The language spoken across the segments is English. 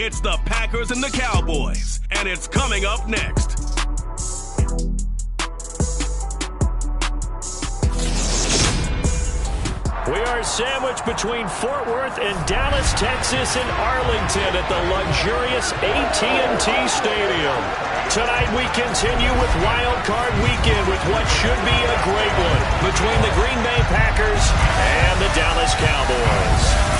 It's the Packers and the Cowboys, and it's coming up next. We are sandwiched between Fort Worth and Dallas, Texas, and Arlington at the luxurious AT&T Stadium. Tonight we continue with Wildcard Weekend with what should be a great one between the Green Bay Packers and the Dallas Cowboys.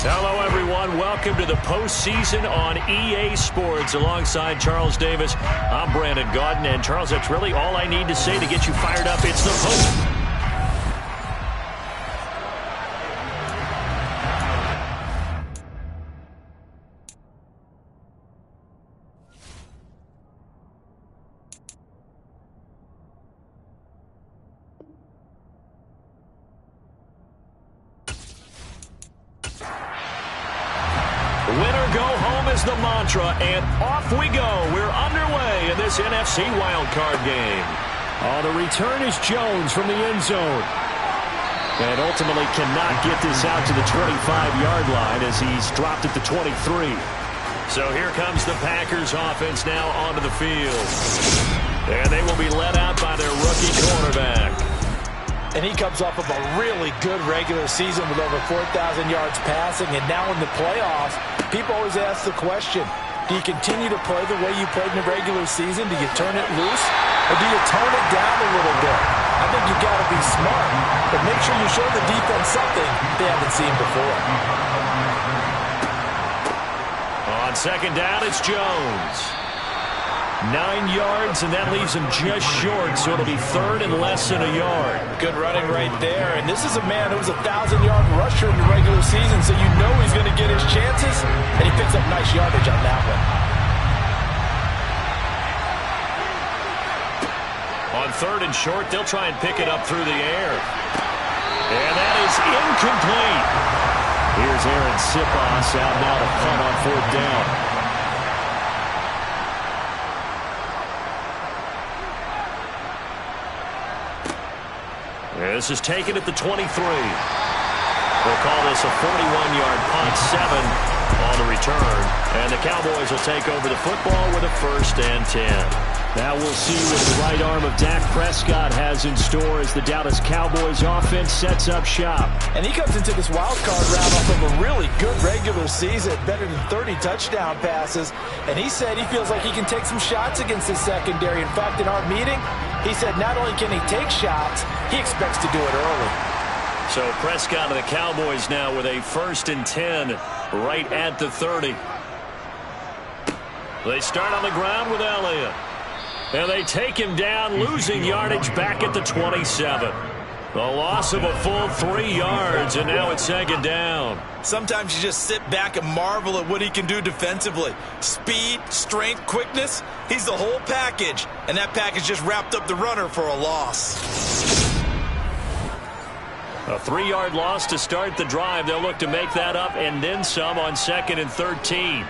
Hello, everyone. Welcome to the postseason on EA Sports. Alongside Charles Davis, I'm Brandon Gaudin. And, Charles, that's really all I need to say to get you fired up. It's the post. Winner go home is the mantra, and off we go. We're underway in this NFC wildcard game. The return is Jones from the end zone. And ultimately cannot get this out to the 25-yard line as he's dropped at the 23. So here comes the Packers offense now onto the field. And they will be led out by their rookie quarterback. And he comes off of a really good regular season with over 4,000 yards passing. And now in the playoffs, people always ask the question, do you continue to play the way you played in the regular season? Do you turn it loose? Or do you tone it down a little bit? I think you've got to be smart. But make sure you show the defense something they haven't seen before. On second down, it's Jones. 9 yards, and that leaves him just short, so it'll be third and less than a yard. Good running right there, and this is a man who was a 1,000-yard rusher in the regular season, so you know he's going to get his chances, and he picks up nice yardage on that one. On third and short, they'll try and pick it up through the air. And that is incomplete. Here's Aaron Sipos out now to punt on fourth down. This is taken at the 23. We'll call this a 41-yard punt, 7 on the return. And the Cowboys will take over the football with a 1st and 10. Now we'll see what the right arm of Dak Prescott has in store as the Dallas Cowboys offense sets up shop. And he comes into this wild card round off of a really good regular season, better than 30 touchdown passes. And he said he feels like he can take some shots against his secondary. In fact, in our meeting, he said not only can he take shots, he expects to do it early. So Prescott and the Cowboys now with a 1st and 10 right at the 30. They start on the ground with Elliott. And they take him down, losing yardage back at the 27. The loss of a full 3 yards, and now it's second down. Sometimes you just sit back and marvel at what he can do defensively. Speed, strength, quickness, he's the whole package. And that package just wrapped up the runner for a loss. A 3-yard loss to start the drive. They'll look to make that up and then some on 2nd and 13.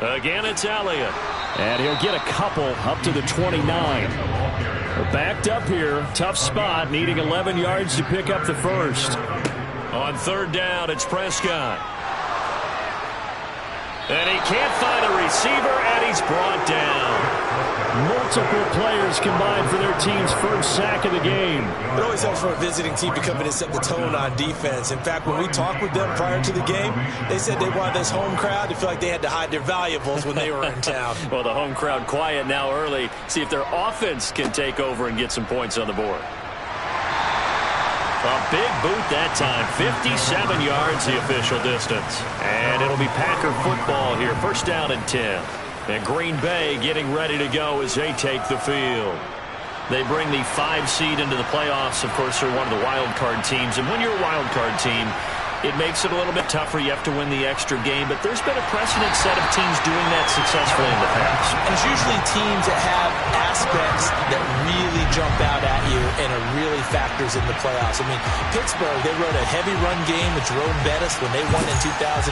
Again, it's Elliott. And he'll get a couple up to the 29. We're backed up here. Tough spot, needing 11 yards to pick up the first. On third down, it's Prescott. And he can't find a receiver, and he's brought down. Multiple players combined for their team's first sack of the game. It always helps for a visiting team to come in and set the tone on defense. In fact, when we talked with them prior to the game, they said they wanted this home crowd to feel like they had to hide their valuables when they were in town. Well, the home crowd quiet now early. See if their offense can take over and get some points on the board. A big boot that time. 57 yards the official distance. And it'll be Packer football here. 1st down and 10. And Green Bay getting ready to go as they take the field. They bring the 5 seed into the playoffs. Of course, they're one of the wild card teams. And when you're a wild card team, it makes it a little bit tougher. You have to win the extra game, but there's been a precedent set of teams doing that successfully in the past. And it's usually teams that have aspects that really jump out at you and are really factors in the playoffs. I mean, Pittsburgh, they rode a heavy run game with Jerome Bettis when they won in 2005.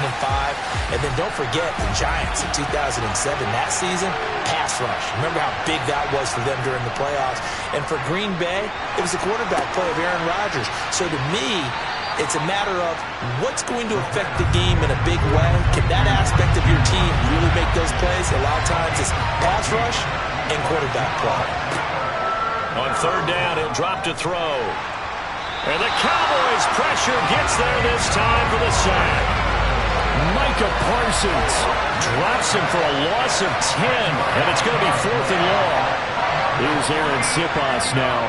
And then don't forget the Giants in 2007. That season, pass rush. Remember how big that was for them during the playoffs. And for Green Bay, it was the quarterback play of Aaron Rodgers. So to me, it's a matter of what's going to affect the game in a big way. Can that aspect of your team really make those plays? A lot of times it's pass rush and quarterback play. On third down, he'll drop to throw. And the Cowboys pressure gets there this time for the sack. Micah Parsons drops him for a loss of 10, and it's going to be 4th and long. Here's Aaron Siposs now.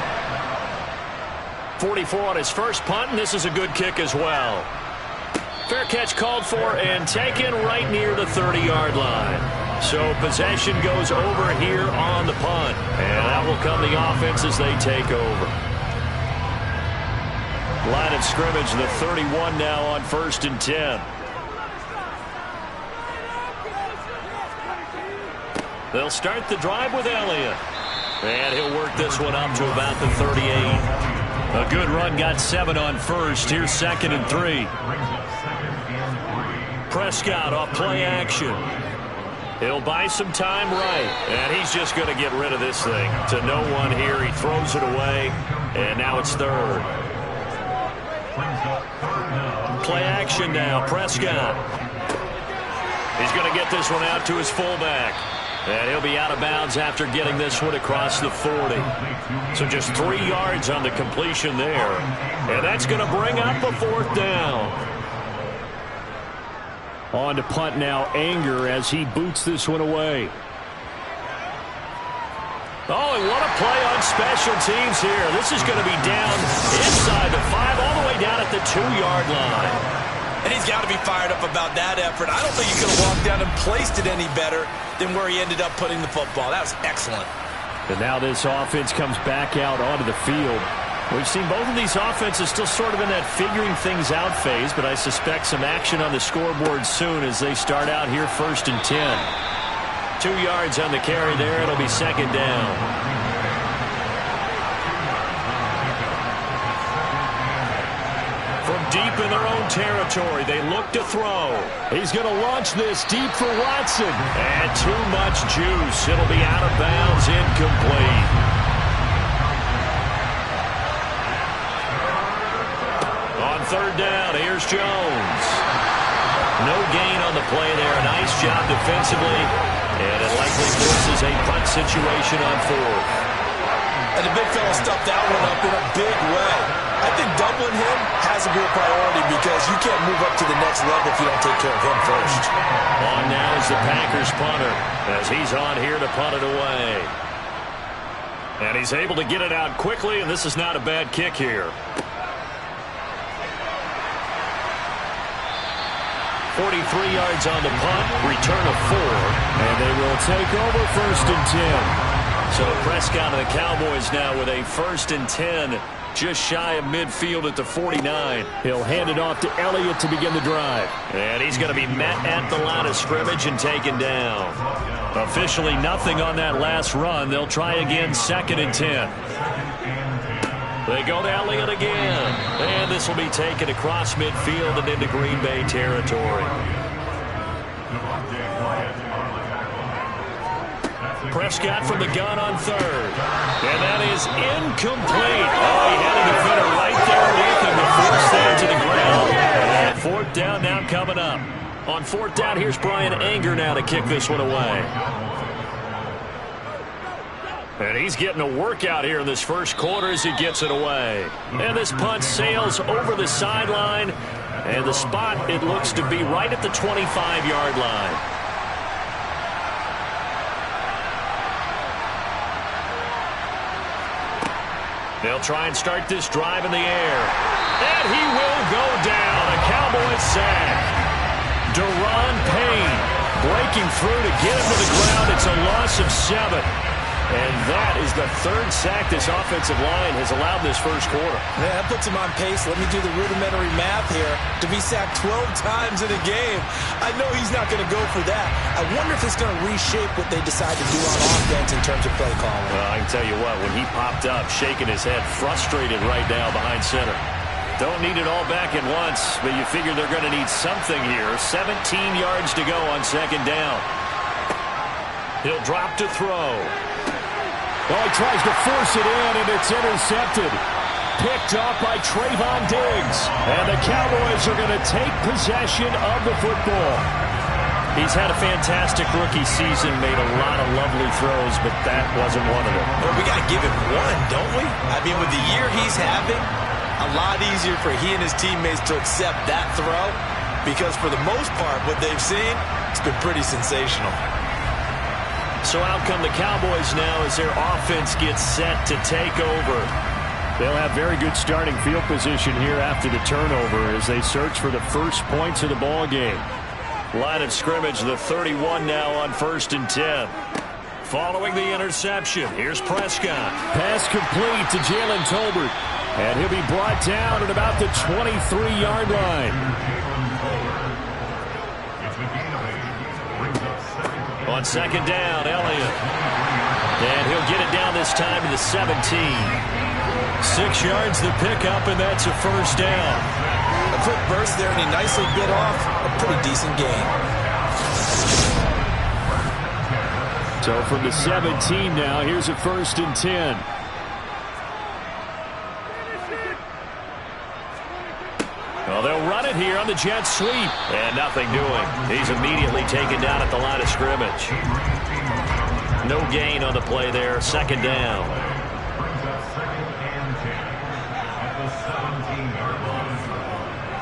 44 on his first punt, and this is a good kick as well. Fair catch called for and taken right near the 30-yard line. So possession goes over here on the punt, and that will come the offense as they take over. Line of scrimmage, the 31 now on 1st and 10. They'll start the drive with Elliott. And he'll work this one up to about the 38. A good run, got 7 on first. Here's 2nd and 3. Prescott off play action. He'll buy some time right. And he's just going to get rid of this thing. To no one here. He throws it away. And now it's 3rd. Play action now. Prescott. He's going to get this one out to his fullback. And he'll be out of bounds after getting this one across the 40. So just 3 yards on the completion there. And that's going to bring up a 4th down. On to punt now, Anger, as he boots this one away. Oh, and what a play on special teams here. This is going to be down inside the 5, all the way down at the 2-yard line. And he's got to be fired up about that effort. I don't think he could have walked down and placed it any better than where he ended up putting the football. That was excellent. And now this offense comes back out onto the field. We've seen both of these offenses still sort of in that figuring things out phase, but I suspect some action on the scoreboard soon as they start out here 1st and 10. 2 yards on the carry there. It'll be 2nd down. From deep in their own territory, they look to throw. He's going to launch this deep for Watson. And too much juice. It'll be out of bounds, incomplete. On 3rd down, here's Jones. No gain on the play there. A nice job defensively. And it likely forces a punt situation on 4th. And the big fella stuffed that one up in a big way. I think doubling him has to be a priority because you can't move up to the next level if you don't take care of him first. On now is the Packers punter as he's on here to punt it away. And he's able to get it out quickly, and this is not a bad kick here. 43 yards on the punt, return of 4. And they will take over 1st and 10. So Prescott and the Cowboys now with a 1st and 10. Just shy of midfield at the 49. He'll hand it off to Elliott to begin the drive. And he's going to be met at the line of scrimmage and taken down. Officially nothing on that last run. They'll try again 2nd and 10. They go to Elliott again. And this will be taken across midfield and into Green Bay territory. Prescott from the gun on 3rd. And that is incomplete. Oh, he had a defender right there with him to force that to the ground. And 4th down now coming up. On 4th down, here's Brian Anger now to kick this one away. And he's getting a workout here in this first quarter as he gets it away. And this punt sails over the sideline. And the spot, it looks to be right at the 25-yard line. They'll try and start this drive in the air. And he will go down. A Cowboys sack. Daron Payne breaking through to get him to the ground. It's a loss of 7. And that is the third sack this offensive line has allowed this first quarter. Yeah, that puts him on pace. Let me do the rudimentary math here. To be sacked 12 times in a game, I know he's not going to go for that. I wonder if it's going to reshape what they decide to do on offense in terms of play calling. Well, I can tell you what, when he popped up, shaking his head, frustrated right now behind center. Don't need it all back at once, but you figure they're going to need something here. 17 yards to go on second down. He'll drop to throw. Well, he tries to force it in, and it's intercepted. Picked off by Trayvon Diggs. And the Cowboys are going to take possession of the football. He's had a fantastic rookie season, made a lot of lovely throws, but that wasn't one of them. Well, we got to give him one, don't we? I mean, with the year he's having, a lot easier for he and his teammates to accept that throw, because for the most part, what they've seen, it's been pretty sensational. So out come the Cowboys now as their offense gets set to take over. They'll have very good starting field position here after the turnover as they search for the first points of the ball game. Line of scrimmage, the 31 now on 1st and 10. Following the interception, here's Prescott. Pass complete to Jalen Tolbert. And he'll be brought down at about the 23-yard line. On second down, Elliott. And he'll get it down this time to the 17. 6 yards the pickup, and that's a first down. A quick burst there, and he nicely bit off a pretty decent gain. So from the 17 now, here's a 1st and 10. Well, they'll run it here on the jet sweep. And nothing doing. He's immediately taken down at the line of scrimmage. No gain on the play there. Second down.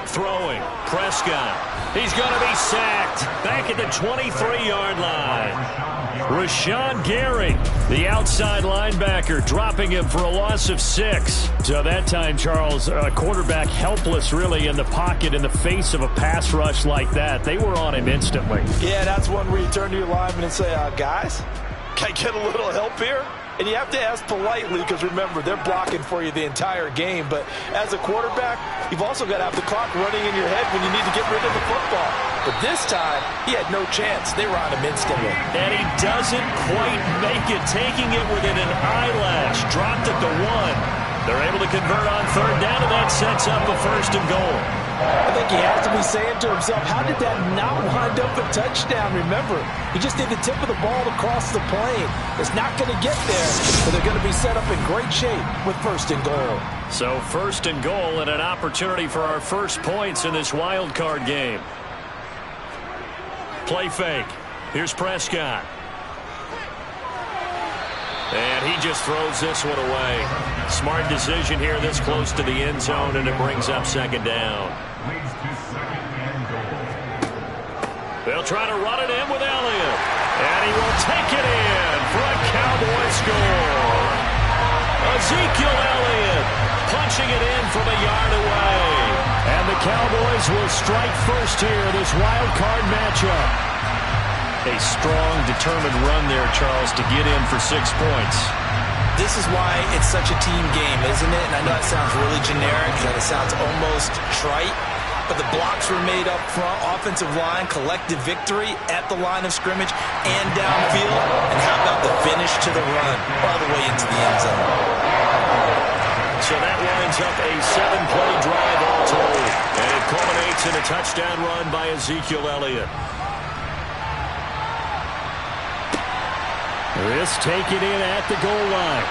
Throwing. Prescott. He's going to be sacked. Back at the 23-yard line. Rashawn Gary, the outside linebacker, dropping him for a loss of 6. So that time, Charles, quarterback helpless really in the pocket in the face of a pass rush like that. They were on him instantly. Yeah, that's one where you turn to your lineman and say, guys, can I get a little help here? And you have to ask politely because, remember, they're blocking for you the entire game. But as a quarterback, you've also got to have the clock running in your head when you need to get rid of the football. But this time, he had no chance. They were on him instantly. And he doesn't quite make it, taking it within an eyelash. Dropped at the 1. They're able to convert on third down, and that sets up a 1st and goal. I think he has to be saying to himself, how did that not wind up a touchdown? Remember, he just did the tip of the ball to cross the plane. It's not going to get there, but they're going to be set up in great shape with 1st and goal. So 1st and goal and an opportunity for our first points in this wild card game. Play fake. Here's Prescott. And he just throws this one away. Smart decision here this close to the end zone, and it brings up second down. They'll try to run it in with Elliott. And he will take it in for a Cowboy score. Ezekiel Elliott punching it in from a yard away. And the Cowboys will strike first here, this wild card matchup. A strong, determined run there, Charles, to get in for 6 points. This is why it's such a team game, isn't it? And I know it sounds really generic, and it sounds almost trite, but the blocks were made up front, offensive line, collective victory at the line of scrimmage and downfield. And how about the finish to the run all the way into the end zone? So that winds up a 7-play drive all told, and it culminates in a touchdown run by Ezekiel Elliott. This taken in at the goal line.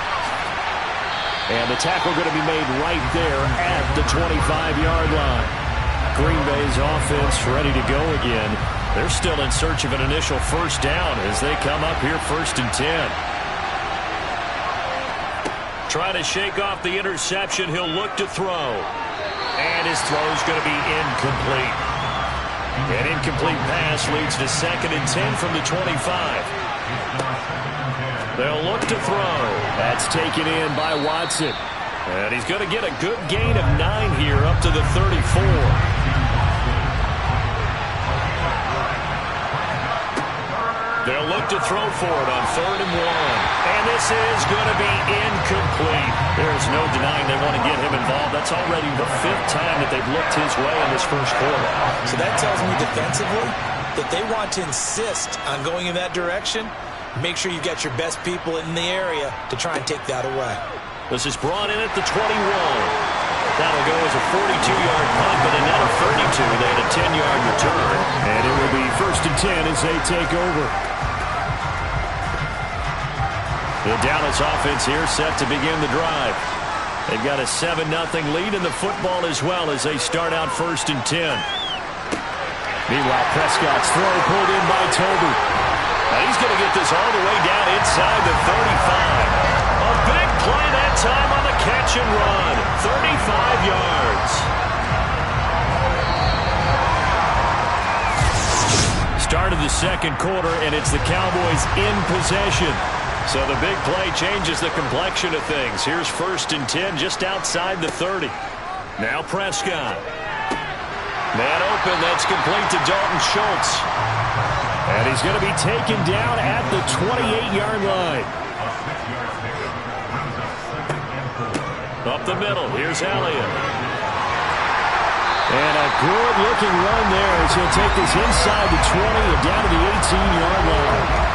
And the tackle going to be made right there at the 25-yard line. Green Bay's offense ready to go again. They're still in search of an initial first down as they come up here 1st and 10. Trying to shake off the interception. He'll look to throw. And his throw is going to be incomplete. An incomplete pass leads to 2nd and 10 from the 25. They'll look to throw. That's taken in by Watson. And he's going to get a good gain of 9 here up to the 34. They'll look to throw for it on 3rd and 1. And this is going to be incomplete. There's no denying they want to get him involved. That's already the 5th time that they've looked his way in this first quarter. So that tells me defensively that they want to insist on going in that direction. Make sure you've got your best people in the area to try and take that away. This is brought in at the 21. That'll go as a 42-yard punt, but a net of 32. They had a 10-yard return. And it will be 1st and 10 as they take over. The Dallas offense here set to begin the drive. They've got a 7-0 lead in the football as well as they start out 1st and 10. Meanwhile, Prescott's throw pulled in by Toby. Now he's going to get this all the way down inside the 35. A big play that time on the catch and run. 35 yards. Start of the second quarter, and it's the Cowboys in possession. So the big play changes the complexion of things. Here's 1st and 10 just outside the 30. Now Prescott. Man open, that's complete to Dalton Schultz. And he's going to be taken down at the 28-yard line. Up the middle, here's Elliott. And a good-looking run there as he'll take this inside the 20 and down to the 18-yard line.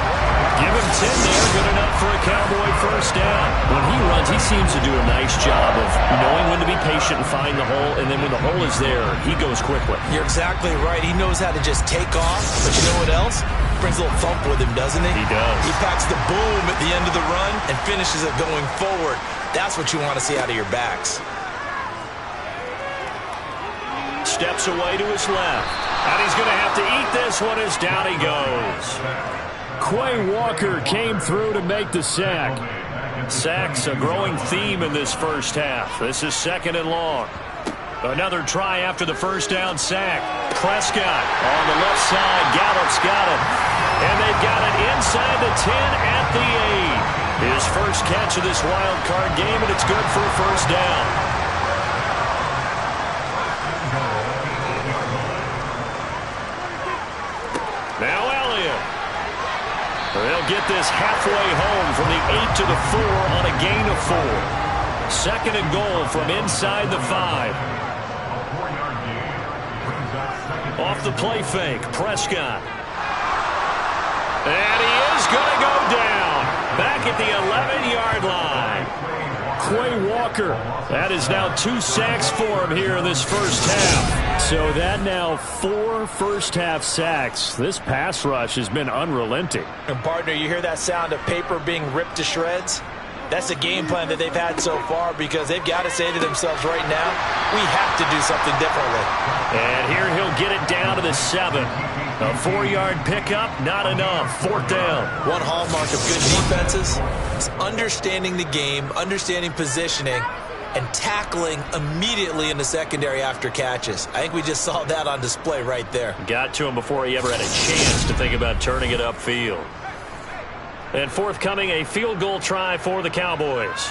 Give him 10 there, good enough for a Cowboy 1st down. When he runs, he seems to do a nice job of knowing when to be patient and find the hole, and then when the hole is there, he goes quickly. You're exactly right. He knows how to just take off, but you know what else? Brings a little thump with him, doesn't he? He does. He packs the boom at the end of the run and finishes it going forward. That's what you want to see out of your backs. Steps away to his left. And he's going to have to eat this one as down he goes. Quay Walker came through to make the sack. Sacks a growing theme in this first half. This is 2nd and long. Another try after the 1st down sack. Prescott on the left side. Gallup's got it. And they've got it inside the 10 at the 8. His first catch of this wild card game, and it's good for a 1st down. Now Elliott. They'll get this halfway home from the 8 to the 4 on a gain of 4. 2nd and goal from inside the 5. Off the play fake, Prescott. And he is going to go down. Back at the 11-yard line. Quay Walker. That is now 2 sacks for him here in this first half. So that now 4 first-half sacks. This pass rush has been unrelenting. And, partner, you hear that sound of paper being ripped to shreds? That's the game plan that they've had so far because they've got to say to themselves right now, we have to do something differently. And here he'll get it down to the 7. A 4-yard pickup, not enough. 4th down. One hallmark of good defenses is understanding the game, understanding positioning, and tackling immediately in the secondary after catches. I think we just saw that on display right there. Got to him before he ever had a chance to think about turning it upfield. And forthcoming, a field goal try for the Cowboys.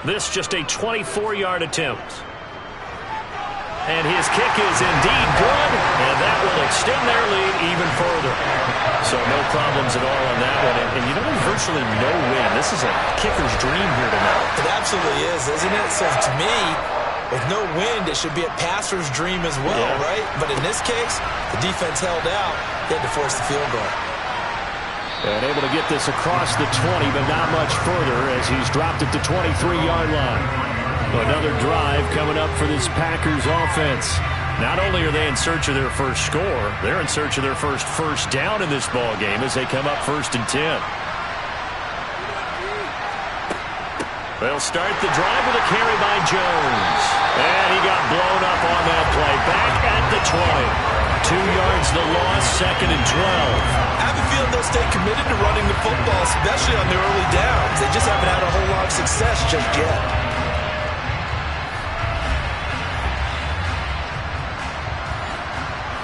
This just a 24-yard attempt. And his kick is indeed good, and that will extend their lead even further. So no problems at all on that one. And you know, there's virtually no win. This is a kicker's dream here tonight. It absolutely is, isn't it? So to me, with no wind, it should be a passer's dream as well, right? But in this case, the defense held out. They had to force the field goal. And able to get this across the 20, but not much further as he's dropped it to 23-yard line. Another drive coming up for this Packers offense. Not only are they in search of their first score, they're in search of their first down in this ball game as they come up 1st and 10. They'll start the drive with a carry by Jones. And he got blown up on that play. Back at the 20. 2 yards the loss, 2nd and 12. I have a feeling they'll stay committed to running the football, especially on their early downs. They just haven't had a whole lot of success just yet.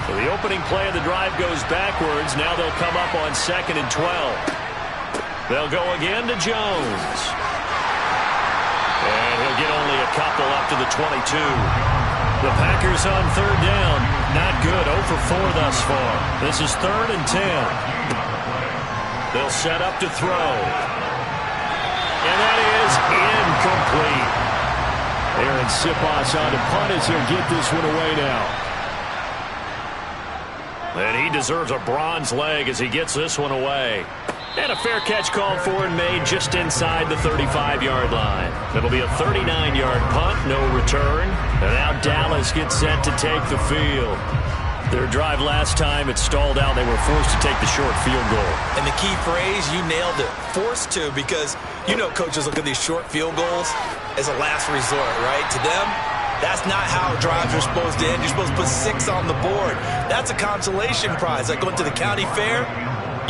So the opening play of the drive goes backwards. Now they'll come up on 2nd and 12. They'll go again to Jones. And he'll get only a couple up to the 22. The Packers on 3rd down. Not good. 0 for 4 thus far. This is 3rd and 10. They'll set up to throw. And that is incomplete. Aaron Siposs on to punt as he'll get this one away now. And he deserves a bronze leg as he gets this one away. And a fair catch called for and made just inside the 35-yard line. It'll be a 39-yard punt, no return. And now Dallas gets set to take the field. Their drive last time, it stalled out. They were forced to take the short field goal. And the key phrase, you nailed it, forced to, because you know coaches look at these short field goals as a last resort, right? To them, that's not how drives are supposed to end. You're supposed to put 6 on the board. That's a consolation prize. Like going to the county fair,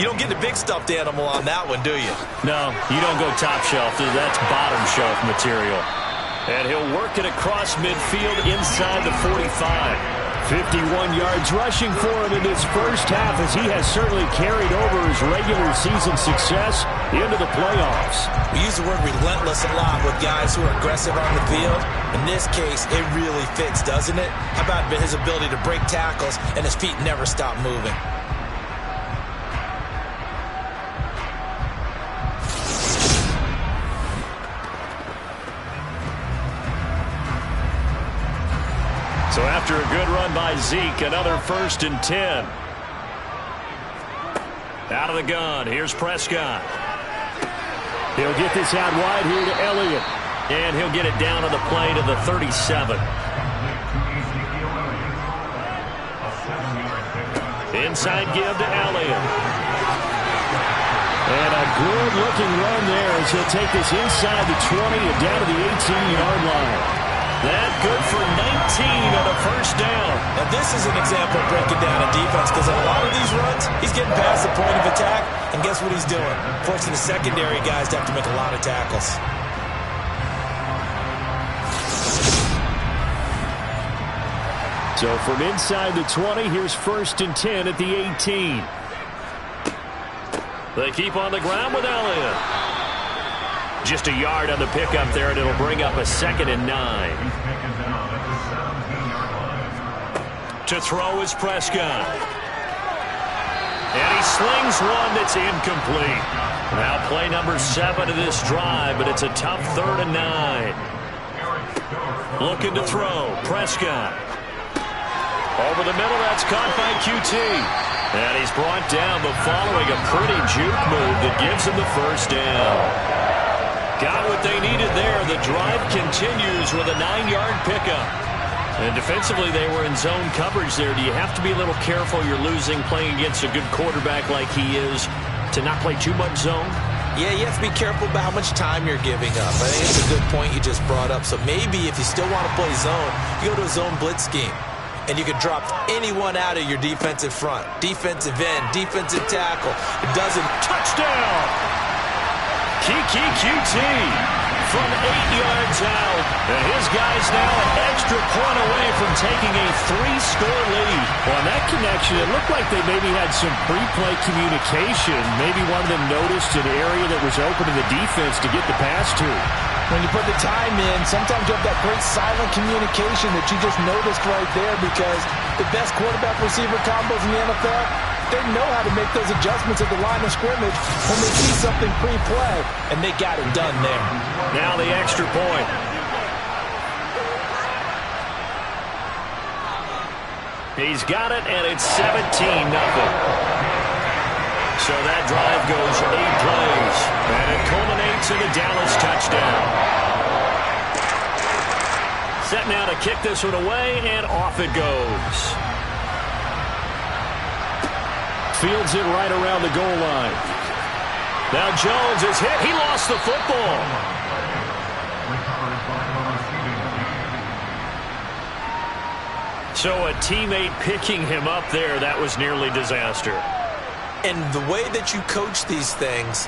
you don't get the big stuffed animal on that one, do you? No, you don't go top shelf. That's bottom shelf material. And he'll work it across midfield inside the 45. 51 yards rushing for him in this first half, as he has certainly carried over his regular season success into the playoffs. We use the word relentless a lot with guys who are aggressive on the field. In this case, it really fits, doesn't it? How about his ability to break tackles and his feet never stop moving? So after a good run by Zeke, another 1st and 10. Out of the gun, here's Prescott. He'll get this out wide here to Elliott. And he'll get it down on the play to the 37. Inside give to Elliott. And a good-looking run there as he'll take this inside the 20 and down to the 18-yard line. That good for 19 on a 1st down. Now this is an example of breaking down a defense, because in a lot of these runs, he's getting past the point of attack, and guess what he's doing? Forcing the secondary guys to have to make a lot of tackles. So from inside the 20, here's 1st and 10 at the 18. They keep on the ground with Elliott. Just a yard on the pickup there, and it'll bring up a 2nd and 9. To throw is Prescott. And he slings one that's incomplete. Now play number 7 of this drive, but it's a tough 3rd and 9. Looking to throw, Prescott. Over the middle, that's caught by QT. And he's brought down, but following a pretty juke move that gives him the 1st down. Got what they needed there. The drive continues with a 9-yard pickup. And defensively, they were in zone coverage there. Do you have to be a little careful? You're losing playing against a good quarterback like he is to not play too much zone? Yeah, you have to be careful about how much time you're giving up. I think it's a good point you just brought up. So maybe if you still want to play zone, you go to a zone blitz scheme. And you can drop anyone out of your defensive front. Defensive end, defensive tackle. It doesn't. Touchdown! Kiki QT from 8 yards out. And his guy's now an extra point away from taking a 3-score lead. Well, on that connection, it looked like they maybe had some pre-play communication. Maybe one of them noticed an area that was open to the defense to get the pass to. When you put the time in, sometimes you have that great silent communication that you just noticed right there, because the best quarterback-receiver combos in the NFL, they know how to make those adjustments at the line of scrimmage when they see something pre-play, and they got it done there. Now the extra point. He's got it, and it's 17-0. So that drive goes 8 plays, and it culminates in a Dallas touchdown. Set now to kick this one away, and off it goes. Fields it right around the goal line. Now Jones is hit. He lost the football. So a teammate picking him up there, that was nearly disaster. And the way that you coach these things,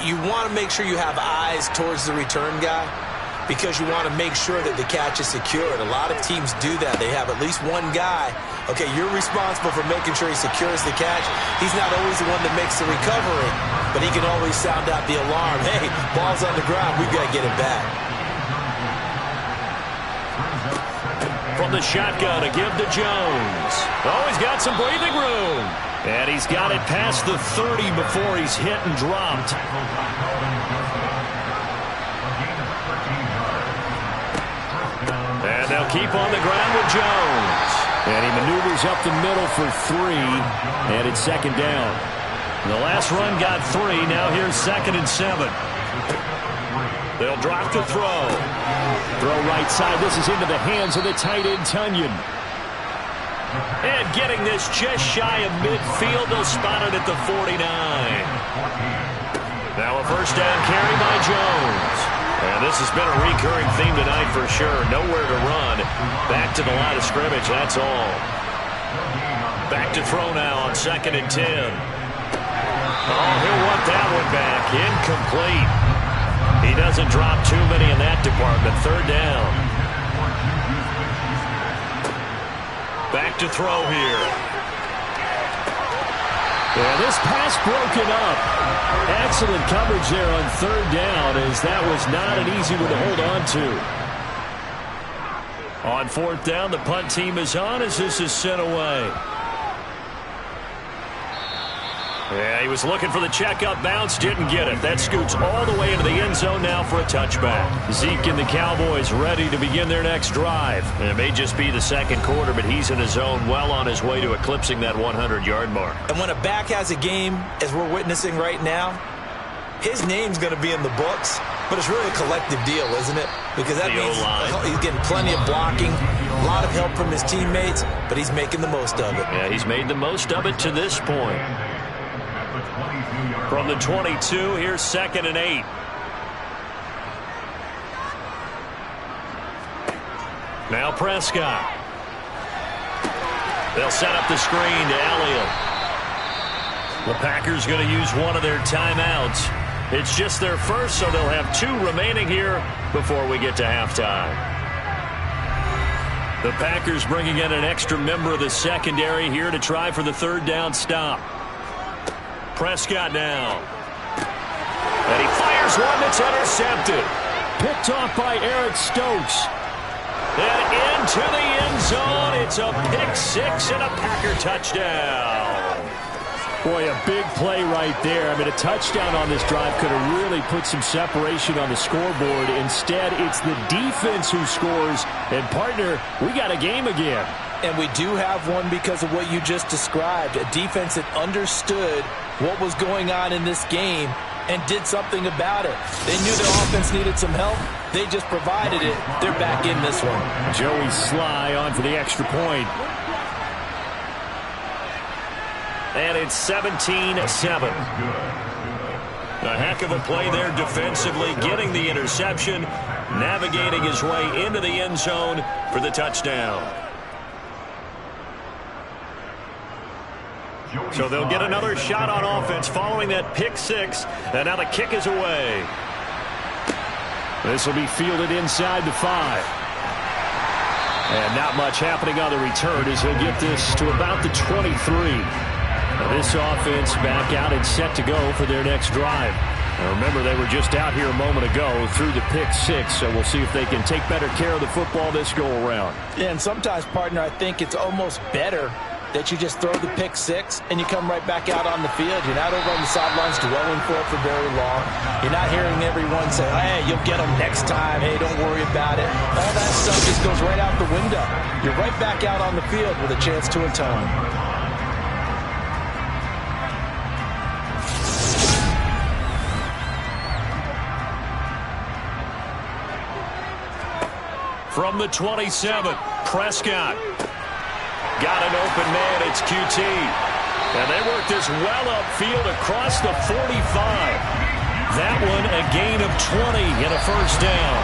you want to make sure you have eyes towards the return guy, because you want to make sure that the catch is secured. A lot of teams do that. They have at least one guy. Okay, you're responsible for making sure he secures the catch. He's not always the one that makes the recovery, but he can always sound out the alarm. Hey, ball's on the ground. We've got to get it back. from the shotgun to give to Jones. Oh, he's got some breathing room. And he's got it past the 30 before he's hit and dropped. And they'll keep on the ground with Jones. And he maneuvers up the middle for 3. And it's second down. The last run got 3. Now here's 2nd and 7. They'll drop to throw. Throw right side. This is into the hands of the tight end, Tunyon. And getting this just shy of midfield. They'll spot it at the 49. Now a first down carry by Jones. And this has been a recurring theme tonight for sure. Nowhere to run. Back to the line of scrimmage, that's all. Back to throw now on 2nd and 10. Oh, he'll want that one back. Incomplete. He doesn't drop too many in that department. 3rd down. Back to throw here. Yeah, this pass broken up. Excellent coverage there on 3rd down, as that was not an easy one to hold on to. On 4th down, the punt team is on as this is sent away. Yeah, he was looking for the checkup bounce, didn't get it. That scoots all the way into the end zone now for a touchback. Zeke and the Cowboys ready to begin their next drive. And it may just be the 2nd quarter, but he's in his zone, well on his way to eclipsing that 100-yard mark. And when a back has a game, as we're witnessing right now, his name's going to be in the books, but it's really a collective deal, isn't it? Because that means he's getting plenty of blocking, a lot of help from his teammates, but he's making the most of it. Yeah, he's made the most of it to this point. From the 22, here's 2nd and 8. Now Prescott. They'll set up the screen to Elliott. The Packers going to use one of their timeouts. It's just their first, so they'll have 2 remaining here before we get to halftime. The Packers bringing in an extra member of the secondary here to try for the 3rd down stop. Prescott now. And he fires one that's intercepted. Picked off by Eric Stokes. And into the end zone. It's a pick 6 and a Packer touchdown. Boy, a big play right there. I mean, a touchdown on this drive could have really put some separation on the scoreboard. Instead, it's the defense who scores. And, partner, we got a game again. And we do have one because of what you just described. A defense that understood what was going on in this game and did something about it. They knew their offense needed some help. They just provided it. They're back in this one. Joey Sly on for the extra point. And it's 17-7. A heck of a play there defensively, getting the interception, navigating his way into the end zone for the touchdown. So they'll get another shot on offense following that pick 6, and now the kick is away. This will be fielded inside the 5. And not much happening on the return as he'll get this to about the 23. Now this offense back out and set to go for their next drive. Now remember, they were just out here a moment ago through the pick 6, so we'll see if they can take better care of the football this go-around. Yeah, and sometimes, partner, I think it's almost better that you just throw the pick 6 and you come right back out on the field. You're not over on the sidelines dwelling for it for very long. You're not hearing everyone say, hey, you'll get them next time. Hey, don't worry about it. All that stuff just goes right out the window. You're right back out on the field with a chance to atone. From the 27, Prescott. Got an open man, it's QT. And they work this well upfield across the 45. That one a gain of 20 and a first down.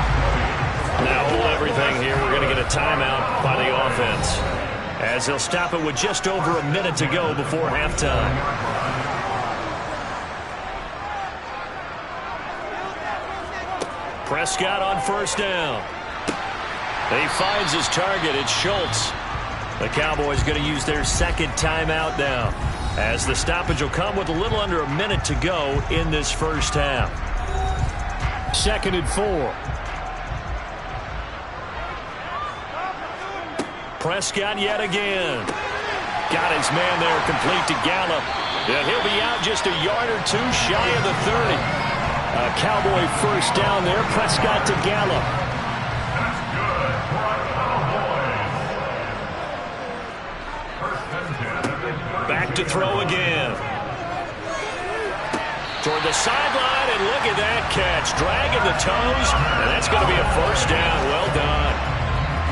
Now hold everything here. We're going to get a timeout by the offense, as they'll stop it with just over a minute to go before halftime. Prescott on first down. He finds his target. It's Schultz. The Cowboys going to use their 2nd timeout now, as the stoppage will come with a little under a minute to go in this first half. 2nd and 4. Prescott yet again. Got his man there complete to Gallup. And he'll be out just a yard or two shy of the 30. A Cowboy first down there. Prescott to Gallup. Back to throw again. Toward the sideline, and look at that catch. Dragging the toes, and that's going to be a first down. Well done.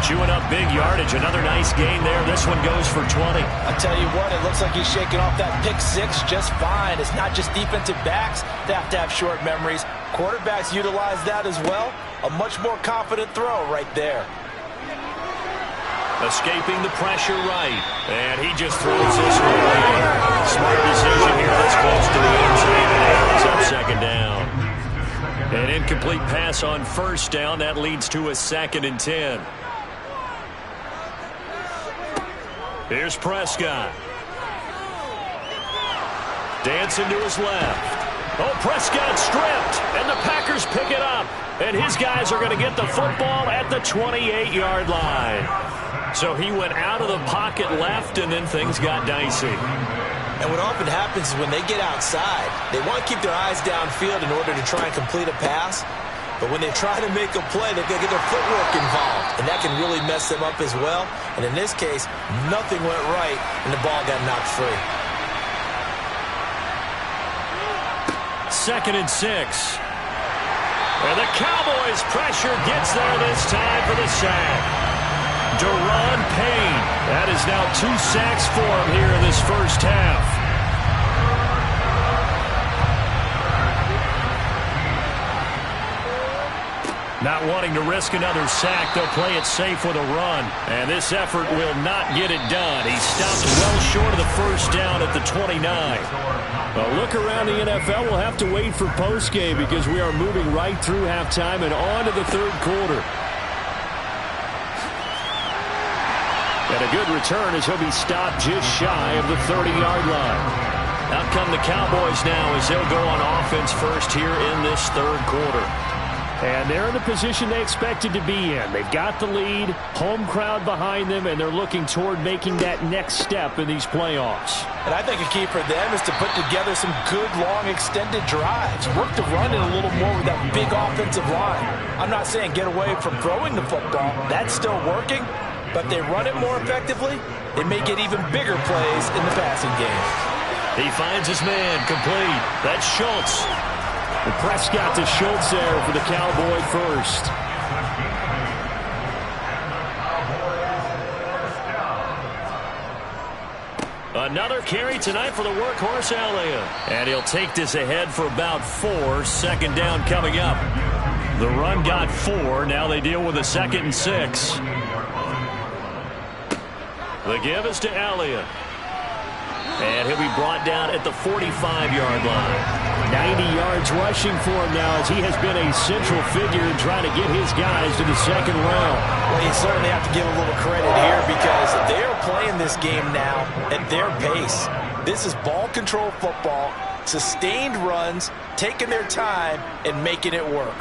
Chewing up big yardage. Another nice gain there. This one goes for 20. I tell you what, it looks like he's shaking off that pick six just fine. It's not just defensive backs that have to have short memories. Quarterbacks utilize that as well. A much more confident throw right there. Escaping the pressure right. And he just throws this one away. Smart decision here. That's close to the end zone. It's up second down. An incomplete pass on first down. That leads to a 2nd and 10. Here's Prescott. Dancing to his left. Oh, Prescott stripped. And the Packers pick it up. And his guys are going to get the football at the 28-yard line. So he went out of the pocket left, and then things got dicey. And what often happens is when they get outside, they want to keep their eyes downfield in order to try and complete a pass. But when they try to make a play, they're going to get their footwork involved, and that can really mess them up as well. And in this case, nothing went right, and the ball got knocked free. 2nd and 6. And the Cowboys' pressure gets there this time for the sack. Deron Payne. That is now 2 sacks for him here in this first half. Not wanting to risk another sack, they'll play it safe with a run. And this effort will not get it done. He stopped well short of the first down at the 29. A look around the NFL, we'll have to wait for postgame because we are moving right through halftime and on to the third quarter. And a good return as he'll be stopped just shy of the 30-yard line. Out come the Cowboys now as they'll go on offense first here in this third quarter. And they're in the position they expected to be in. They've got the lead, home crowd behind them, and they're looking toward making that next step in these playoffs. And I think a key for them is to put together some good, long, extended drives. Work the run in a little more with that big offensive line. I'm not saying get away from throwing the football. That's still working. But they run it more effectively, they may get even bigger plays in the passing game. He finds his man complete. That's Schultz. And Prescott to Schultz there for the Cowboy first. Another carry tonight for the workhorse Elliott. And he'll take this ahead for about 4. 2nd down coming up. The run got 4. Now they deal with a 2nd and 6. The give is to Elliott. And he'll be brought down at the 45-yard line. 90 yards rushing for him now as he has been a central figure in trying to get his guys to the second round. Well, you certainly have to give a little credit here because they are playing this game now at their pace. This is ball control football, sustained runs, taking their time, and making it work.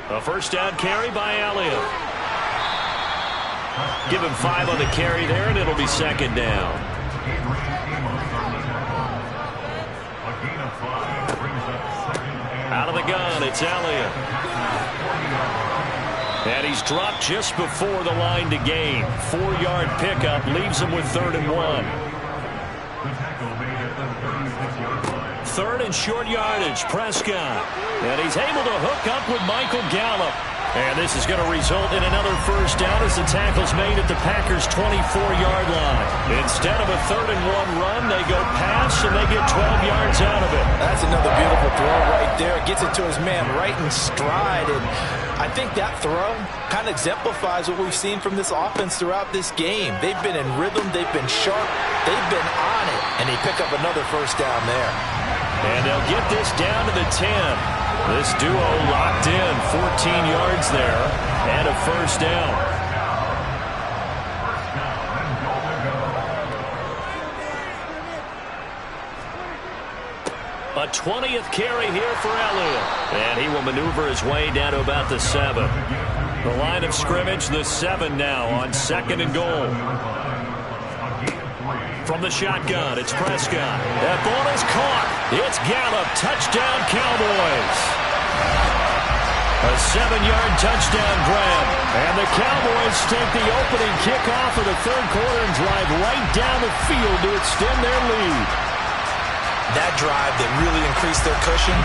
A first down carry by Elliott. Give him 5 on the carry there, and it'll be 2nd down. Out of the gun, it's Elliott. And he's dropped just before the line to gain. 4-yard pickup leaves him with 3rd and 1. 3rd and short yardage, Prescott. And he's able to hook up with Michael Gallup. And this is going to result in another first down as the tackle's made at the Packers' 24-yard line. Instead of a 3rd and 1 run, they go pass, and they get 12 yards out of it. That's another beautiful throw right there. Gets it to his man right in stride. And I think that throw kind of exemplifies what we've seen from this offense throughout this game. They've been in rhythm. They've been sharp. They've been on it. And they pick up another first down there. And they'll get this down to the 10. This duo locked in, 14 yards there, and a first down. A 20th carry here for Elliott, and he will maneuver his way down to about the 7. The line of scrimmage, the 7 now on 2nd and goal. From the shotgun, it's Prescott. That ball is caught. It's Gallup. Touchdown, Cowboys. A 7-yard touchdown grab. And the Cowboys take the opening kickoff of the 3rd quarter and drive right down the field to extend their lead. That drive that really increased their cushion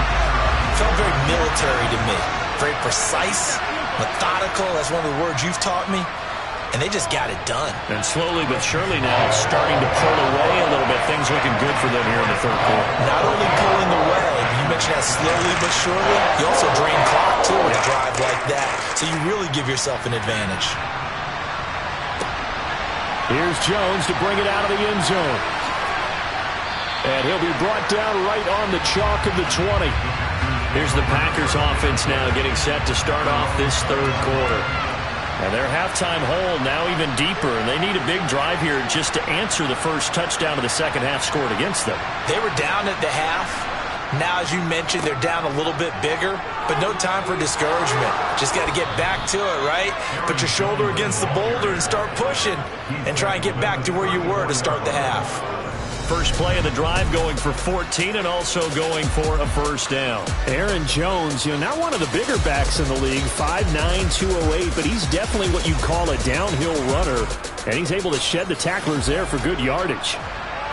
felt very military to me. Very precise, methodical. That's one of the words you've taught me. And they just got it done. And slowly but surely now starting to pull away a little bit. Things looking good for them here in the 3rd quarter. Not only pulling away, you mentioned that slowly but surely, you also drain clock too with a drive like that. So you really give yourself an advantage. Here's Jones to bring it out of the end zone. And he'll be brought down right on the chalk of the 20. Here's the Packers offense now getting set to start off this 3rd quarter. And their halftime hole now even deeper, and they need a big drive here just to answer the first touchdown of the 2nd half scored against them. They were down at the half. Now, as you mentioned, they're down a little bit bigger, but no time for discouragement. Just got to get back to it, right? Put your shoulder against the boulder and start pushing and try and get back to where you were to start the half. First play of the drive going for 14 and also going for a first down. Aaron Jones, not one of the bigger backs in the league, 5'9", 208, but he's definitely what you'd call a downhill runner, and he's able to shed the tacklers there for good yardage.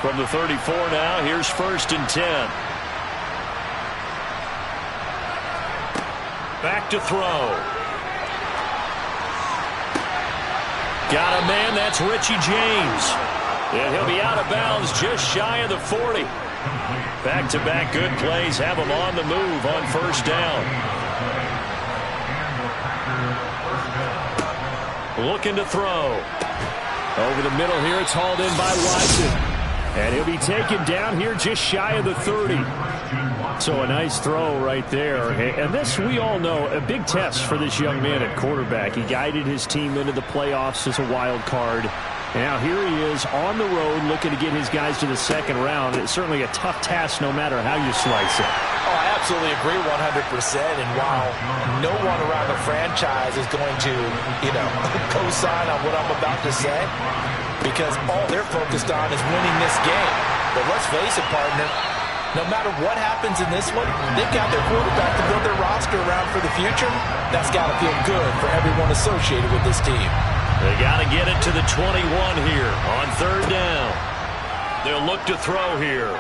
From the 34 now, here's 1st and 10. Back to throw. Got a man, that's Richie James. And he'll be out of bounds just shy of the 40. Back-to-back good plays have him on the move on first down. Looking to throw. Over the middle here, it's hauled in by Watson. And he'll be taken down here just shy of the 30. So a nice throw right there. And this, we all know, a big test for this young man at quarterback. He guided his team into the playoffs as a wild card. Now here he is on the road looking to get his guys to the 2nd round. It's certainly a tough task no matter how you slice it. Oh, I absolutely agree 100%. And while no one around the franchise is going to, co-sign on what I'm about to say, because all they're focused on is winning this game. But let's face it, partner, no matter what happens in this one, they've got their quarterback to build their roster around for the future. That's got to feel good for everyone associated with this team. They got to get it to the 21 here on 3rd down. They'll look to throw here.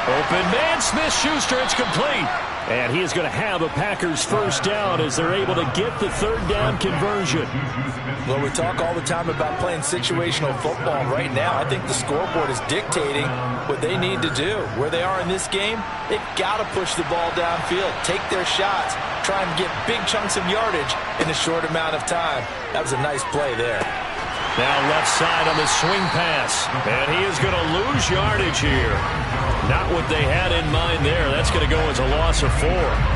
Open man, Smith-Schuster, it's complete. And he is going to have a Packers first down as they're able to get the 3rd down conversion. Well, we talk all the time about playing situational football. Right now, I think the scoreboard is dictating what they need to do. Where they are in this game, they've got to push the ball downfield, take their shots, try and get big chunks of yardage in a short amount of time. That was a nice play there. Now left side on the swing pass. And he is going to lose yardage here. Not what they had in mind there. That's going to go as a loss of 4.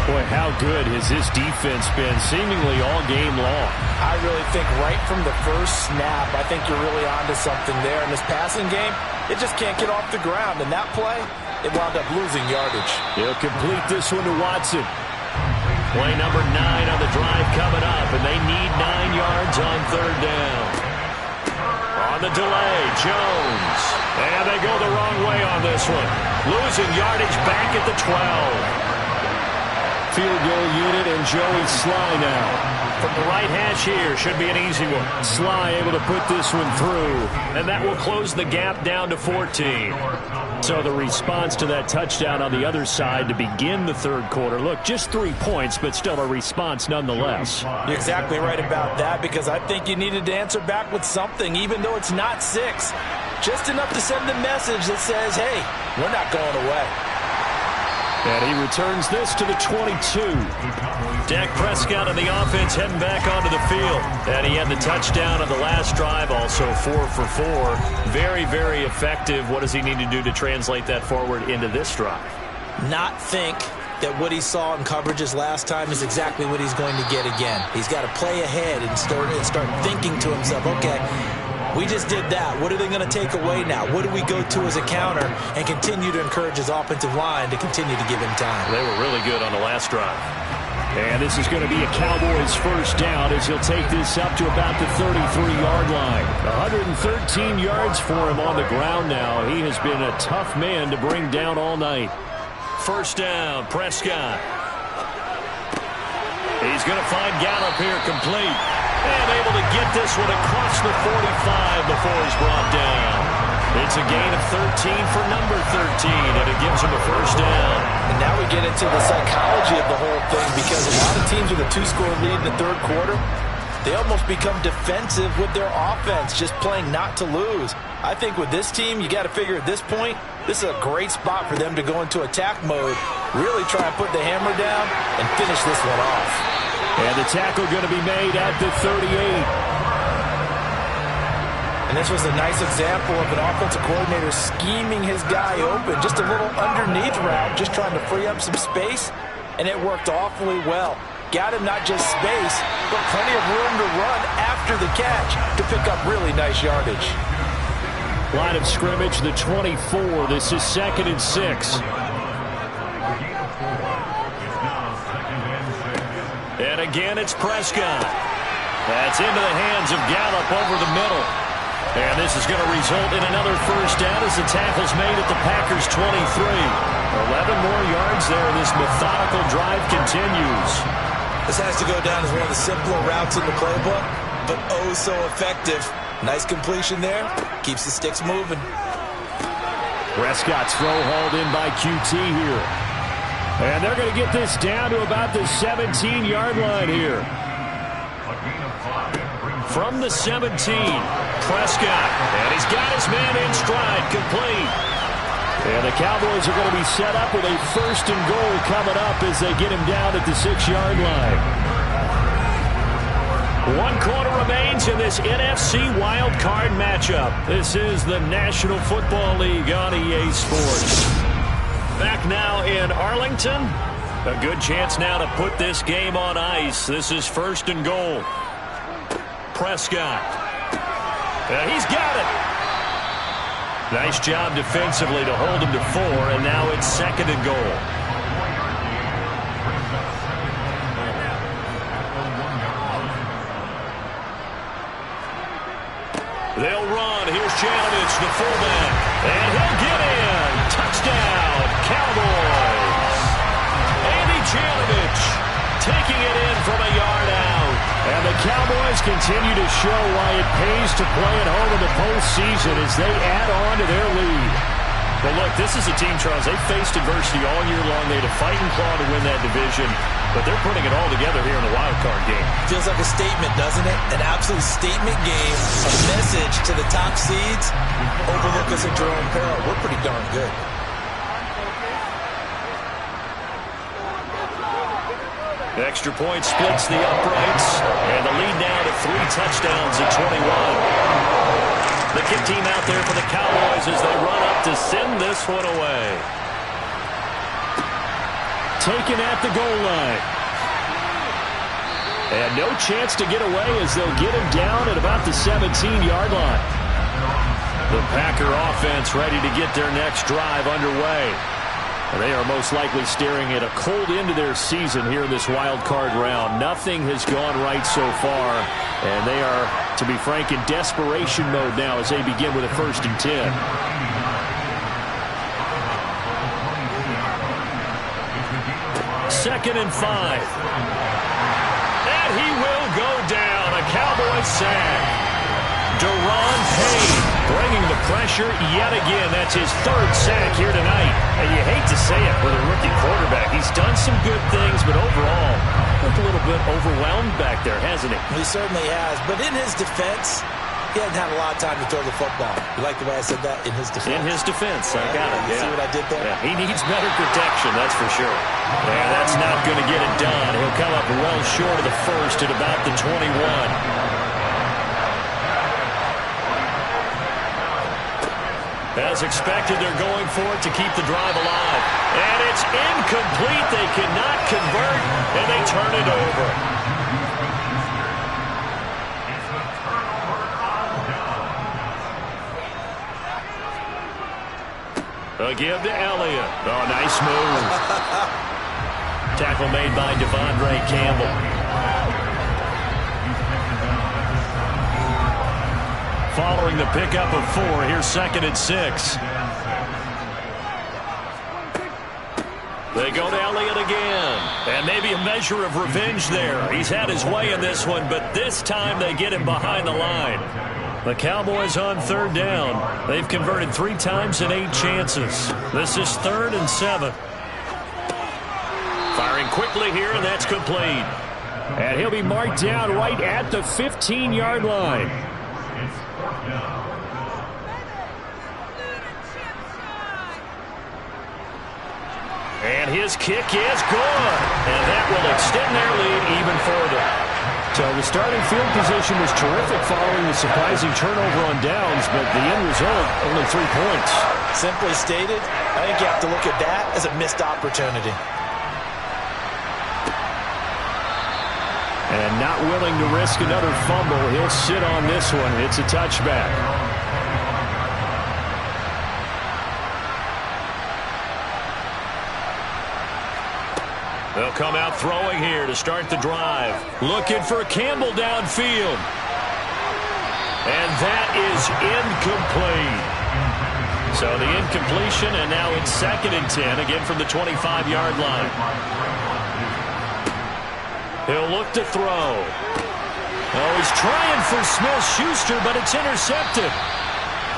Boy, how good has this defense been seemingly all game long. I really think right from the first snap, I think you're really onto something there. In this passing game, it just can't get off the ground. And that play, it wound up losing yardage. He'll complete this one to Watson. Play number 9 on the drive coming up, and they need 9 yards on 3rd down. On the delay, Jones. And they go the wrong way on this one. Losing yardage back at the 12. Field goal unit and Joey Sly now. From the right hash here, should be an easy one. Sly able to put this one through. And that will close the gap down to 14. So the response to that touchdown on the other side to begin the 3rd quarter. Look, just 3 points, but still a response nonetheless. You're exactly right about that, because I think you needed to answer back with something, even though it's not 6. Just enough to send the message that says, hey, we're not going away. And he returns this to the 22. Dak Prescott and the offense heading back onto the field. And he had the touchdown on the last drive, also 4 for 4. Very, very effective. What does he need to do to translate that forward into this drive? Not think that what he saw in coverages last time is exactly what he's going to get again. He's got to play ahead and start thinking to himself, okay, we just did that. What are they going to take away now? What do we go to as a counter? And continue to encourage his offensive line to continue to give him time. They were really good on the last drive. And this is going to be a Cowboys first down as he'll take this up to about the 33-yard line. 113 yards for him on the ground now. He has been a tough man to bring down all night. First down, Prescott. He's going to find Gallup here complete. And able to get this one across the 45 before he's brought down. It's a gain of 13 for number 13, and it gives him a first down. And now we get into the psychology of the whole thing, because a lot of teams with a 2-score lead in the third quarter, they almost become defensive with their offense, just playing not to lose. I think with this team, you got to figure at this point, this is a great spot for them to go into attack mode, really try and put the hammer down and finish this one off. And the tackle going to be made at the 38. And this was a nice example of an offensive coordinator scheming his guy open. Just a little underneath route, just trying to free up some space, and it worked awfully well. Got him not just space, but plenty of room to run after the catch to pick up really nice yardage. Line of scrimmage, the 24. This is 2nd and 6. And again, it's Prescott. That's into the hands of Gallup over the middle. And this is going to result in another first down as the tackle's made at the Packers' 23. 11 more yards there. This methodical drive continues. This has to go down as one of the simpler routes in the playbook, but oh so effective. Nice completion there. Keeps the sticks moving. Prescott's throw hauled in by QT here. And they're going to get this down to about the 17-yard line here. From the 17, Prescott, and he's got his man in stride, complete. And the Cowboys are going to be set up with a 1st and goal coming up as they get him down at the 6-yard line. 1 quarter remains in this NFC Wildcard matchup. This is the National Football League on EA Sports. Back now in Arlington. A good chance now to put this game on ice. This is 1st and goal. Prescott. He's got it. Nice job defensively to hold him to 4, and now it's 2nd and goal. They'll run. Here's Janovich, the fullback. And he'll get in. Touchdown, Cowboys. Andy Janovich taking it in from a yard out. And the Cowboys continue to show why it pays to play at home in the postseason as they add on to their lead. Well, look, this is a team, Charles, they faced adversity all year long. They had to fight and claw to win that division, but they're putting it all together here in the wild card game. Feels like a statement, doesn't it? An absolute statement game, a message to the top seeds. Overlook us at your own peril. We're pretty darn good. Extra point splits the uprights, and the lead now to 3 touchdowns at 21. The kick team out there for the Cowboys as they run up to send this one away. Taken at the goal line. And no chance to get away as they'll get him down at about the 17-yard line. The Packer offense ready to get their next drive underway. They are most likely staring at a cold end to their season here in this wild card round. Nothing has gone right so far, and they are, to be frank, in desperation mode now as they begin with a 1st and 10. Second and 5. And he will go down. A Cowboys sack. Deron Payne bringing the pressure yet again. That's his 3rd sack here tonight. And you hate to say it with a rookie quarterback. He's done some good things, but overall, looked a little bit overwhelmed back there, hasn't he? He certainly has. But in his defense, he hasn't had a lot of time to throw the football. You like the way I said that? In his defense. In his defense. I got it. You see what I did there? Yeah, he needs better protection, that's for sure. And that's not going to get it done. He'll come up well short of the 1st at about the 21. As expected, they're going for it to keep the drive alive. And it's incomplete. They cannot convert, and they turn it over. A give to Elliott. Oh, nice move. Tackle made by Devondre Campbell. Following the pickup of 4, here's 2nd and 6. They go to Elliott again. And maybe a measure of revenge there. He's had his way in this one, but this time they get him behind the line. The Cowboys on 3rd down. They've converted 3 times in 8 chances. This is 3rd and 7. Firing quickly here, and that's complete. And he'll be marked down right at the 15-yard line. And his kick is good. And that will extend their lead even further. So the starting field position was terrific following the surprising turnover on downs, but the end result, only 3 points. Simply stated, I think you have to look at that as a missed opportunity. And not willing to risk another fumble, he'll sit on this one. It's a touchback. They'll come out throwing here to start the drive. Looking for Campbell downfield. And that is incomplete. So the incompletion, and now it's 2nd and 10, again from the 25-yard line. He'll look to throw. Oh, he's trying for Smith-Schuster, but it's intercepted.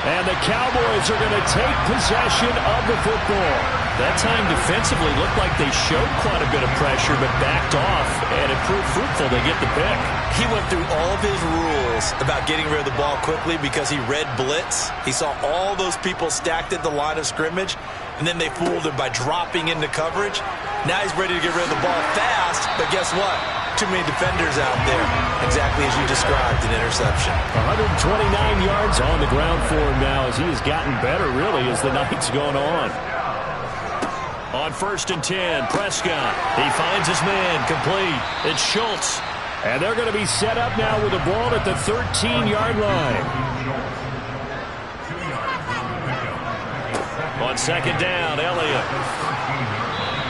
And the Cowboys are going to take possession of the football. That time defensively looked like they showed quite a bit of pressure, but backed off, and it proved fruitful. They get the pick. He went through all of his rules about getting rid of the ball quickly because he read blitz. He saw all those people stacked at the line of scrimmage, and then they fooled him by dropping into coverage. Now he's ready to get rid of the ball fast, but guess what? Too many defenders out there. Exactly as you described, an interception. 129 yards on the ground for him now as he has gotten better, really, as the night's gone on. On 1st and 10, Prescott. He finds his man, complete. It's Schultz. And they're going to be set up now with the ball at the 13-yard line. On 2nd down, Elliott.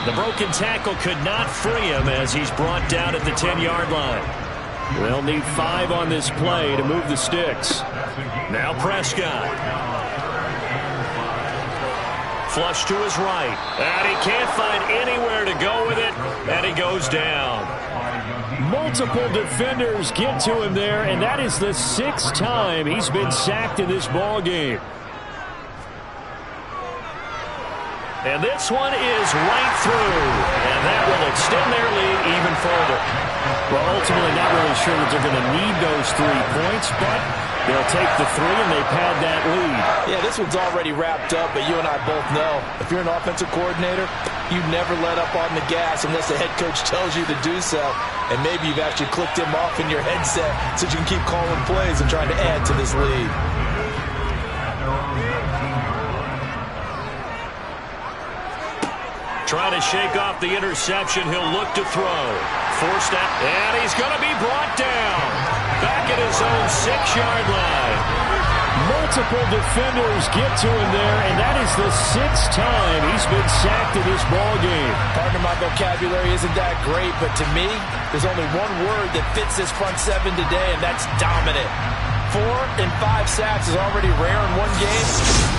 The broken tackle could not free him as he's brought down at the 10-yard line. They'll need 5 on this play to move the sticks. Now Prescott. Flush to his right. And he can't find anywhere to go with it. And he goes down. Multiple defenders get to him there, and that is the 6th time he's been sacked in this ball game. And this one is right through. And that will extend their lead even further. Well, ultimately not really sure that they're going to need those 3 points, but they'll take the 3 and they pad that lead. Yeah, this one's already wrapped up, but you and I both know if you're an offensive coordinator, you never let up on the gas unless the head coach tells you to do so. And maybe you've actually clicked him off in your headset so you can keep calling plays and trying to add to this lead. Trying to shake off the interception. He'll look to throw. Forced out. And he's going to be brought down. Back at his own 6-yard line. Multiple defenders get to him there, and that is the 6th time he's been sacked in this ball game. Pardon my vocabulary isn't that great, but to me, there's only one word that fits this front 7 today, and that's dominant. 4 and 5 sacks is already rare in one game.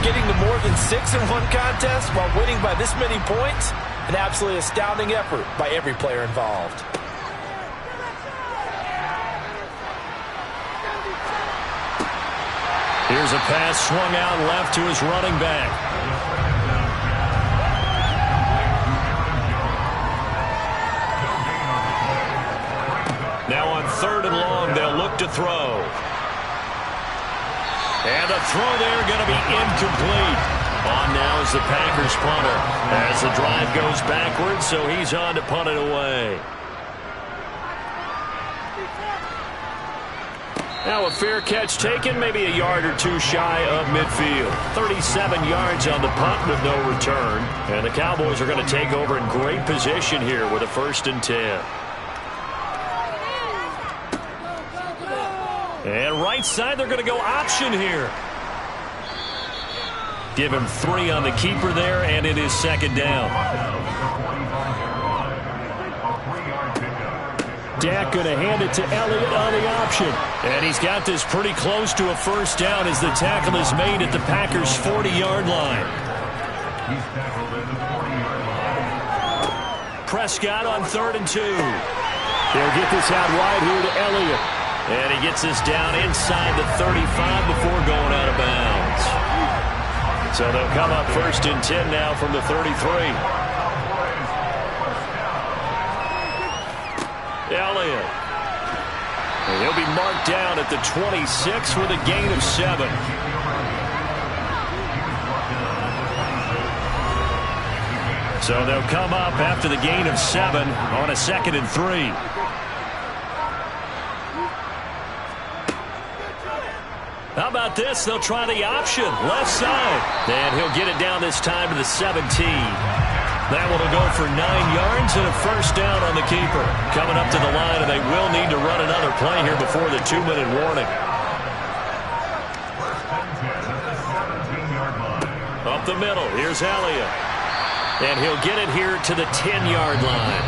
Getting to more than 6 in one contest while winning by this many points, an absolutely astounding effort by every player involved. Here's a pass swung out left to his running back. Now on 3rd and long, they'll look to throw. And the throw there going to be incomplete. On now is the Packers punter as the drive goes backwards, so he's on to punt it away. Now a fair catch taken, maybe a yard or 2 shy of midfield. 37 yards on the punt with no return. And the Cowboys are going to take over in great position here with a 1st and 10. And right side, they're going to go option here. Give him 3 on the keeper there, and it is 2nd down. Dak going to hand it to Elliott on the option. And he's got this pretty close to a first down as the tackle is made at the Packers' 40-yard line. Prescott on 3rd and 2. They'll get this out wide here to Elliott. And he gets this down inside the 35 before going out of bounds. So they'll come up 1st and 10 now from the 33. Elliott. And he'll be marked down at the 26 with a gain of 7. So they'll come up after the gain of 7 on a 2nd and 3. How about this? They'll try the option. Left side. And he'll get it down this time to the 17. That one will go for 9 yards and a first down on the keeper. Coming up to the line, and they will need to run another play here before the 2-minute warning. Up the middle. Here's Elliott. And he'll get it here to the 10-yard line.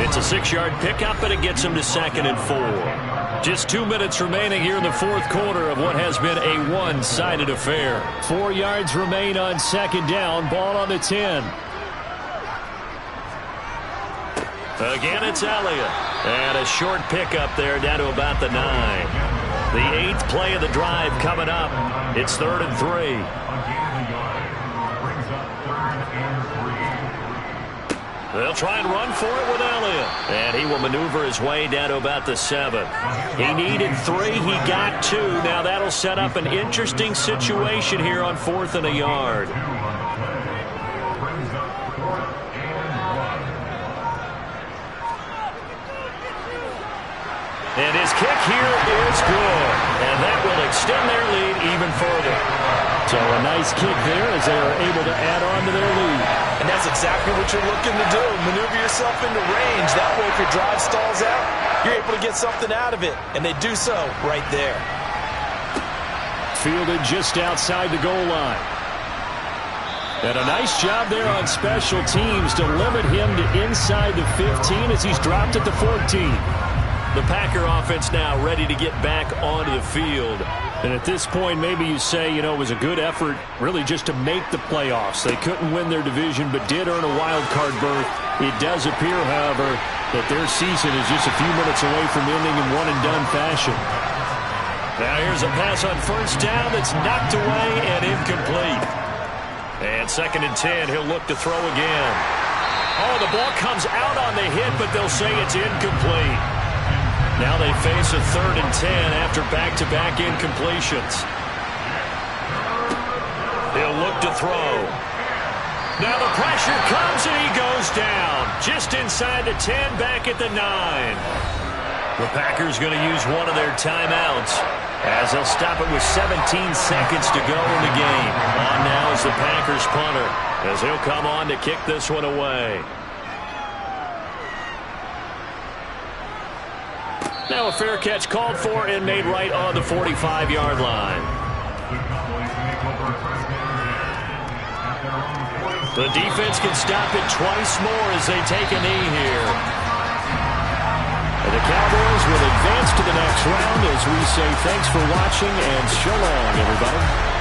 It's a 6-yard pickup, and it gets him to 2nd and 4. Just 2 minutes remaining here in the 4th quarter of what has been a one-sided affair. 4 yards remain on 2nd down. Ball on the 10. Again, it's Elliott. And a short pickup there down to about the 9. The 8th play of the drive coming up. It's 3rd and 3. They'll try and run for it with Elliott. And he will maneuver his way down to about the 7. He needed 3. He got 2. Now that'll set up an interesting situation here on 4th and a yard. And his kick here is good. And that will extend their lead even further. So a nice kick there as they are able to add on to their lead. And that's exactly what you're looking to do. Maneuver yourself into range. That way, if your drive stalls out, you're able to get something out of it. And they do so right there. Fielded just outside the goal line. And a nice job there on special teams to limit him to inside the 15 as he's dropped at the 14. The Packer offense now ready to get back onto the field. And at this point, maybe you say, you know, it was a good effort really just to make the playoffs. They couldn't win their division but did earn a wild card berth. It does appear, however, that their season is just a few minutes away from ending in one-and-done fashion. Now here's a pass on first down that's knocked away and incomplete. And 2nd and 10, he'll look to throw again. Oh, the ball comes out on the hit, but they'll say it's incomplete. Now they face a 3rd and 10 after back-to-back incompletions. He'll look to throw. Now the pressure comes and he goes down. Just inside the 10, back at the 9. The Packers going to use one of their timeouts as they'll stop it with 17 seconds to go in the game. On now is the Packers punter as he'll come on to kick this one away. Now a fair catch called for and made right on the 45-yard line. The defense can stop it twice more as they take a knee here. And the Cowboys will advance to the next round as we say thanks for watching and so long, everybody.